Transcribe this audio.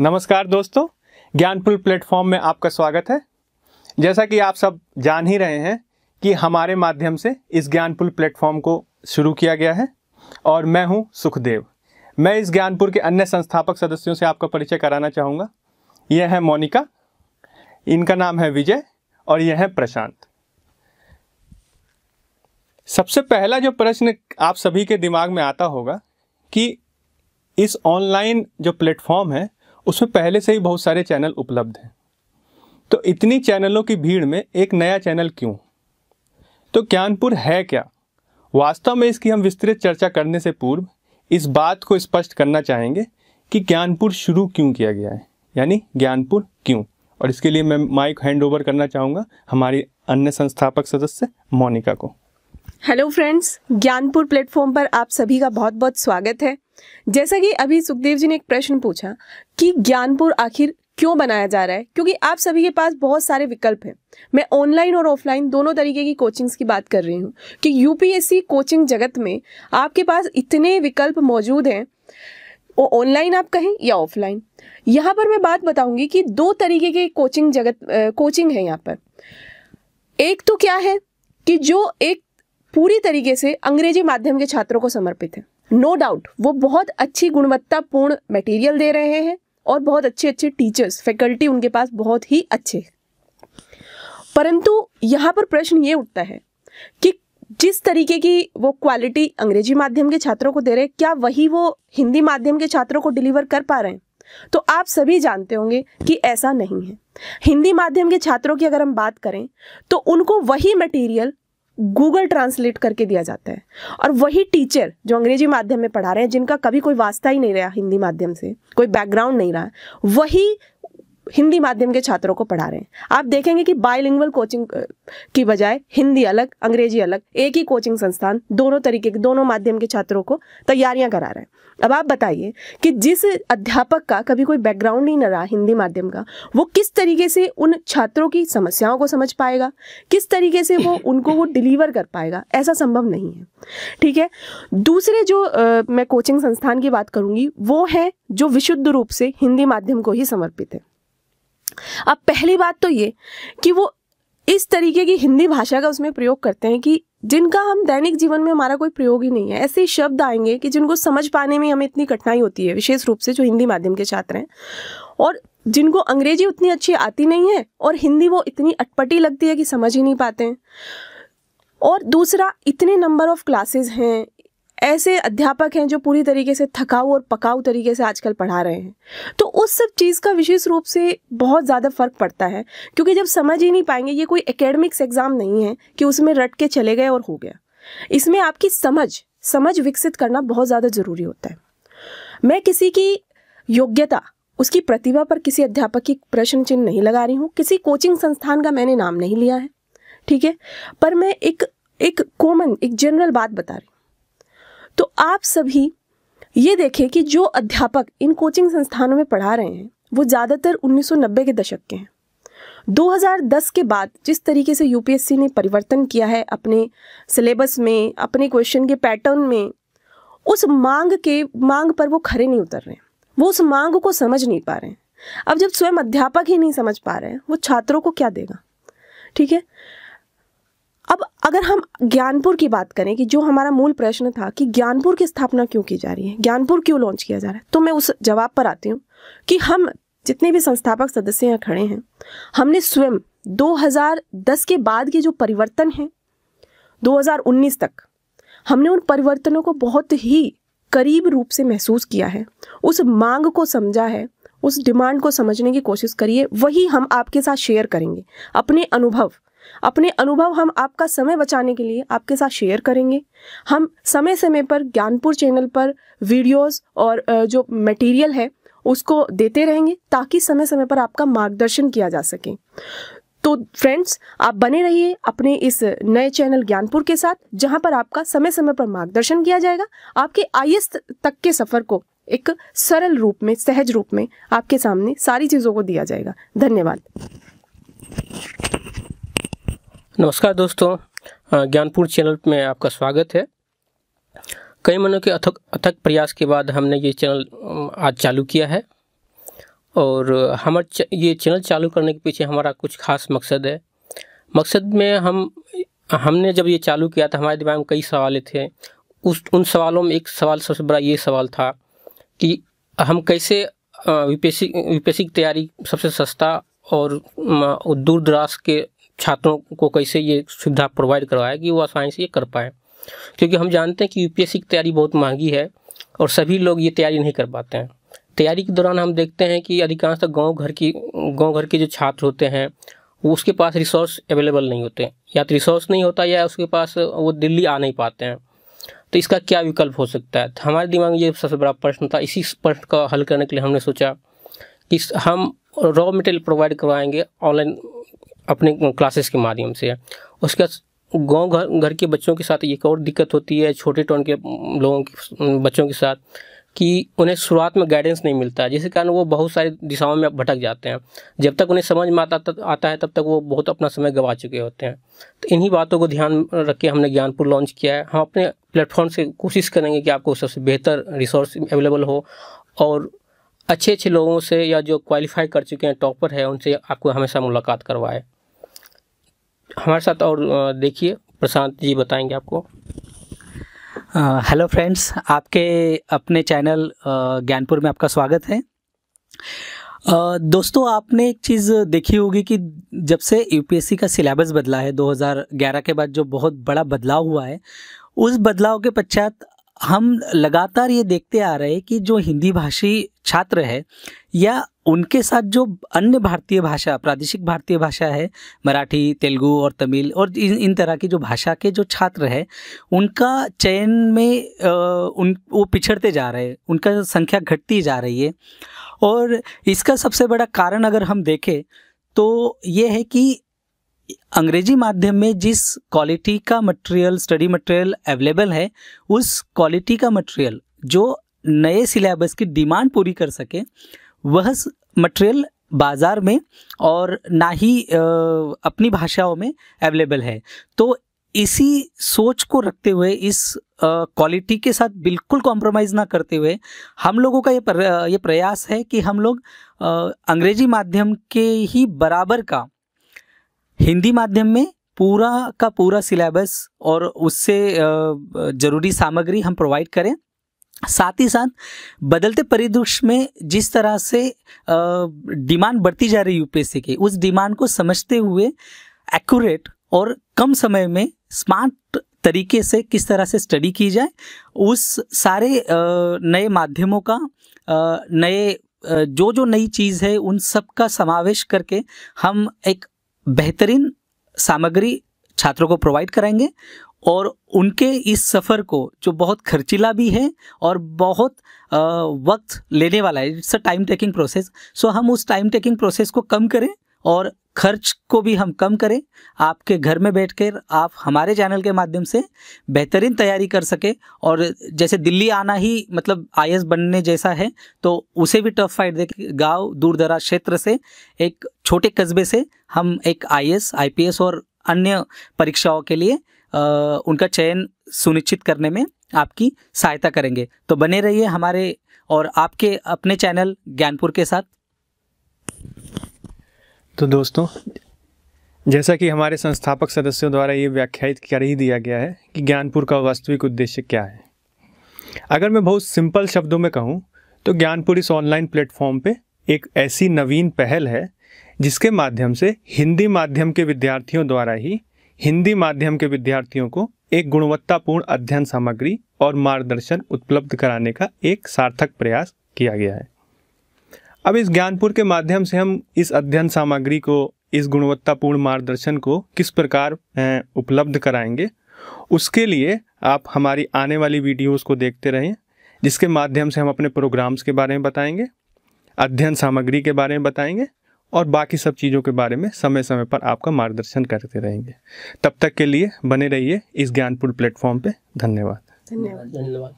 नमस्कार दोस्तों, ज्ञानपुर प्लेटफॉर्म में आपका स्वागत है। जैसा कि आप सब जान ही रहे हैं कि हमारे माध्यम से इस ज्ञानपुर प्लेटफॉर्म को शुरू किया गया है और मैं हूं सुखदेव। मैं इस ज्ञानपुर के अन्य संस्थापक सदस्यों से आपका परिचय कराना चाहूँगा। यह है मोनिका, इनका नाम है विजय और यह है प्रशांत। सबसे पहला जो प्रश्न आप सभी के दिमाग में आता होगा कि इस ऑनलाइन जो प्लेटफॉर्म है उसमें पहले से ही बहुत सारे चैनल उपलब्ध हैं, तो इतनी चैनलों की भीड़ में एक नया चैनल क्यों? तो ज्ञानपुर है क्या? वास्तव में इसकी हम विस्तृत चर्चा करने से पूर्व इस बात को स्पष्ट करना चाहेंगे कि ज्ञानपुर शुरू क्यों किया गया है, यानी ज्ञानपुर क्यों। और इसके लिए मैं माइक हैंड ओवर करना चाहूँगा हमारी अन्य संस्थापक सदस्य मोनिका को। हेलो फ्रेंड्स, ज्ञानपुर प्लेटफॉर्म पर आप सभी का बहुत बहुत स्वागत है। जैसा कि अभी सुखदेव जी ने एक प्रश्न पूछा कि ज्ञानपुर आखिर क्यों बनाया जा रहा है, क्योंकि आप सभी के पास बहुत सारे विकल्प हैं। मैं ऑनलाइन और ऑफलाइन दोनों तरीके की कोचिंग्स की बात कर रही हूँ कि यूपीएससी कोचिंग जगत में आपके पास इतने विकल्प मौजूद हैं, वो ऑनलाइन आप कहें या ऑफलाइन। यहाँ पर मैं बात बताऊंगी कि दो तरीके के कोचिंग है यहाँ पर। एक तो क्या है कि जो एक पूरी तरीके से अंग्रेजी माध्यम के छात्रों को समर्पित है। नो डाउट वो बहुत अच्छी गुणवत्तापूर्ण मटेरियल दे रहे हैं और बहुत अच्छे अच्छे टीचर्स, फैकल्टी उनके पास बहुत ही अच्छे हैं। परंतु यहाँ पर प्रश्न ये उठता है कि जिस तरीके की वो क्वालिटी अंग्रेजी माध्यम के छात्रों को दे रहे हैं, क्या वही वो हिंदी माध्यम के छात्रों को डिलीवर कर पा रहे हैं? तो आप सभी जानते होंगे कि ऐसा नहीं है। हिंदी माध्यम के छात्रों की अगर हम बात करें तो उनको वही मटेरियल गूगल ट्रांसलेट करके दिया जाता है और वही टीचर जो अंग्रेजी माध्यम में पढ़ा रहे हैं, जिनका कभी कोई वास्ता ही नहीं रहा हिंदी माध्यम से, कोई बैकग्राउंड नहीं रहा, वही हिंदी माध्यम के छात्रों को पढ़ा रहे हैं। आप देखेंगे कि बायलिंगुअल कोचिंग की बजाय हिंदी अलग अंग्रेजी अलग, एक ही कोचिंग संस्थान दोनों तरीके के, दोनों माध्यम के छात्रों को तैयारियां करा रहे हैं। अब आप बताइए कि जिस अध्यापक का कभी कोई बैकग्राउंड ही न रहा हिंदी माध्यम का, वो किस तरीके से उन छात्रों की समस्याओं को समझ पाएगा, किस तरीके से वो उनको वो डिलीवर कर पाएगा? ऐसा संभव नहीं है। ठीक है। दूसरे जो मैं कोचिंग संस्थान की बात करूंगी वो है जो विशुद्ध रूप से हिंदी माध्यम को ही समर्पित है। अब पहली बात तो ये कि वो इस तरीके की हिंदी भाषा का उसमें प्रयोग करते हैं कि जिनका हम दैनिक जीवन में हमारा कोई प्रयोग ही नहीं है। ऐसे शब्द आएंगे कि जिनको समझ पाने में हमें इतनी कठिनाई होती है, विशेष रूप से जो हिंदी माध्यम के छात्र हैं और जिनको अंग्रेजी उतनी अच्छी आती नहीं है और हिंदी वो इतनी अटपटी लगती है कि समझ ही नहीं पाते हैं। और दूसरा, इतने नंबर ऑफ क्लासेस हैं, ऐसे अध्यापक हैं जो पूरी तरीके से थकाऊ और पकाऊ तरीके से आजकल पढ़ा रहे हैं। तो उस सब चीज़ का विशेष रूप से बहुत ज़्यादा फर्क पड़ता है, क्योंकि जब समझ ही नहीं पाएंगे, ये कोई एकेडमिक्स एग्जाम नहीं है कि उसमें रट के चले गए और हो गया। इसमें आपकी समझ विकसित करना बहुत ज़्यादा ज़रूरी होता है। मैं किसी की योग्यता, उसकी प्रतिभा पर किसी अध्यापक की प्रश्न चिन्ह नहीं लगा रही हूँ, किसी कोचिंग संस्थान का मैंने नाम नहीं लिया है, ठीक है, पर मैं एक कॉमन, एक जनरल बात बता रही हूँ। तो आप सभी ये देखें कि जो अध्यापक इन कोचिंग संस्थानों में पढ़ा रहे हैं वो ज़्यादातर 1990 के दशक के हैं। 2010 के बाद जिस तरीके से यूपीएससी ने परिवर्तन किया है अपने सिलेबस में, अपने क्वेश्चन के पैटर्न में, उस मांग पर वो खरे नहीं उतर रहे हैं, वो उस मांग को समझ नहीं पा रहे हैं। अब जब स्वयं अध्यापक ही नहीं समझ पा रहे हैं, वो छात्रों को क्या देगा? ठीक है। अब अगर हम ज्ञानपुर की बात करें कि जो हमारा मूल प्रश्न था कि ज्ञानपुर की स्थापना क्यों की जा रही है, ज्ञानपुर क्यों लॉन्च किया जा रहा है, तो मैं उस जवाब पर आती हूँ कि हम जितने भी संस्थापक सदस्य यहाँ खड़े हैं, हमने स्वयं 2010 के बाद के जो परिवर्तन हैं 2019 तक, हमने उन परिवर्तनों को बहुत ही करीब रूप से महसूस किया है, उस मांग को समझा है, उस डिमांड को समझने की कोशिश करिए। वही हम आपके साथ शेयर करेंगे, अपने अनुभव हम आपका समय बचाने के लिए आपके साथ शेयर करेंगे। हम समय समय पर ज्ञानपुर चैनल पर वीडियोस और जो मटेरियल है उसको देते रहेंगे ताकि समय समय पर आपका मार्गदर्शन किया जा सके। तो फ्रेंड्स, आप बने रहिए अपने इस नए चैनल ज्ञानपुर के साथ, जहां पर आपका समय समय पर मार्गदर्शन किया जाएगा, आपके आईएएस तक के सफर को एक सरल रूप में, सहज रूप में आपके सामने सारी चीज़ों को दिया जाएगा। धन्यवाद। नमस्कार दोस्तों, ज्ञानपुर चैनल में आपका स्वागत है। कई महीनों के अथक प्रयास के बाद हमने ये चैनल आज चालू किया है और ये चैनल चालू करने के पीछे हमारा कुछ खास मकसद है। मकसद में हमने जब ये चालू किया था, हमारे दिमाग में कई सवाल थे। उन सवालों में एक सवाल, सबसे बड़ा ये सवाल था कि हम कैसे यूपीएससी की तैयारी सबसे सस्ता और दूर दराज के छात्रों को कैसे ये सुविधा प्रोवाइड करवाए कि वो आसानी से ये कर पाएँ, क्योंकि हम जानते हैं कि यूपीएससी की तैयारी बहुत महंगी है और सभी लोग ये तैयारी नहीं कर पाते हैं। तैयारी के दौरान हम देखते हैं कि अधिकांशतः गांव घर के जो छात्र होते हैं वो उसके पास रिसोर्स अवेलेबल नहीं होते, या तो रिसोर्स नहीं होता या उसके पास वो दिल्ली आ नहीं पाते हैं। तो इसका क्या विकल्प हो सकता है? तो हमारे दिमाग में ये सबसे बड़ा प्रश्न था। इसी प्रश्न का हल करने के लिए हमने सोचा कि हम रॉ मटेरियल प्रोवाइड करवाएंगे ऑनलाइन अपने क्लासेस के माध्यम से। उसके गांव घर के बच्चों के साथ एक और दिक्कत होती है, छोटे टाउन के लोगों के बच्चों के साथ, कि उन्हें शुरुआत में गाइडेंस नहीं मिलता है, जिसके कारण वो बहुत सारी दिशाओं में भटक जाते हैं। जब तक उन्हें समझ में आता है तब तक वो बहुत अपना समय गंवा चुके होते हैं। तो इन्हीं बातों को ध्यान रख के हमने ज्ञानपुर लॉन्च किया है। हम अपने प्लेटफॉर्म से कोशिश करेंगे कि आपको सबसे बेहतर रिसोर्स अवेलेबल हो और अच्छे लोगों से, या जो क्वालिफाई कर चुके हैं, टॉपर है, उनसे आपको हमेशा मुलाकात करवाए। हमारे साथ और देखिए प्रशांत जी बताएंगे आपको। हेलो फ्रेंड्स, आपके अपने चैनल ज्ञानपुर में आपका स्वागत है। दोस्तों, आपने एक चीज़ देखी होगी कि जब से यूपीएससी का सिलेबस बदला है 2011 के बाद, जो बहुत बड़ा बदलाव हुआ है, उस बदलाव के पश्चात हम लगातार ये देखते आ रहे हैं कि जो हिंदी भाषी छात्र है या उनके साथ जो अन्य भारतीय भाषा, प्रादेशिक भारतीय भाषा है, मराठी, तेलुगु और तमिल और इन तरह की जो भाषा के जो छात्र हैं, उनका चयन में वो पिछड़ते जा रहे हैं, उनका संख्या घटती जा रही है। और इसका सबसे बड़ा कारण अगर हम देखें तो ये है कि अंग्रेजी माध्यम में जिस क्वालिटी का मटेरियल, स्टडी मटेरियल अवेलेबल है, उस क्वालिटी का मटेरियल जो नए सिलेबस की डिमांड पूरी कर सके, वह मटेरियल बाज़ार में और ना ही अपनी भाषाओं में अवेलेबल है। तो इसी सोच को रखते हुए, इस क्वालिटी के साथ बिल्कुल कॉम्प्रोमाइज़ ना करते हुए, हम लोगों का ये प्रयास है कि हम लोग अंग्रेजी माध्यम के ही बराबर का हिंदी माध्यम में पूरा का पूरा सिलेबस और उससे ज़रूरी सामग्री हम प्रोवाइड करें। साथ ही साथ बदलते परिदृश्य में जिस तरह से डिमांड बढ़ती जा रही है यूपीएससी की, उस डिमांड को समझते हुए एक्यूरेट और कम समय में स्मार्ट तरीके से किस तरह से स्टडी की जाए, उस सारे नए माध्यमों का, नए जो नई चीज़ है, उन सब का समावेश करके हम एक बेहतरीन सामग्री छात्रों को प्रोवाइड कराएंगे। और उनके इस सफ़र को, जो बहुत खर्चीला भी है और बहुत वक्त लेने वाला है, it's a time taking process, so हम उस टाइम टेकिंग प्रोसेस को कम करें और खर्च को भी हम कम करें। आपके घर में बैठकर आप हमारे चैनल के माध्यम से बेहतरीन तैयारी कर सके। और जैसे दिल्ली आना ही मतलब आईएएस बनने जैसा है, तो उसे भी टफ फाइट दे के गाँव दूर दराज क्षेत्र से, एक छोटे कस्बे से हम एक आईएएस, आईपीएस और अन्य परीक्षाओं के लिए उनका चयन सुनिश्चित करने में आपकी सहायता करेंगे। तो बने रहिए हमारे और आपके अपने चैनल ज्ञानपुर के साथ। तो दोस्तों, जैसा कि हमारे संस्थापक सदस्यों द्वारा ये व्याख्यायित कर ही दिया गया है कि ज्ञानपुर का वास्तविक उद्देश्य क्या है। अगर मैं बहुत सिंपल शब्दों में कहूँ तो ज्ञानपुर इस ऑनलाइन प्लेटफॉर्म पे एक ऐसी नवीन पहल है जिसके माध्यम से हिंदी माध्यम के विद्यार्थियों द्वारा ही हिंदी माध्यम के विद्यार्थियों को एक गुणवत्तापूर्ण अध्ययन सामग्री और मार्गदर्शन उपलब्ध कराने का एक सार्थक प्रयास किया गया है। अब इस ज्ञानपुर के माध्यम से हम इस अध्ययन सामग्री को, इस गुणवत्तापूर्ण मार्गदर्शन को किस प्रकार उपलब्ध कराएंगे, उसके लिए आप हमारी आने वाली वीडियोस को देखते रहें, जिसके माध्यम से हम अपने प्रोग्राम्स के बारे में बताएंगे, अध्ययन सामग्री के बारे में बताएंगे और बाकी सब चीज़ों के बारे में समय समय पर आपका मार्गदर्शन करते रहेंगे। तब तक के लिए बने रहिए इस ज्ञानपुर प्लेटफॉर्म पे। धन्यवाद। धन्यवाद।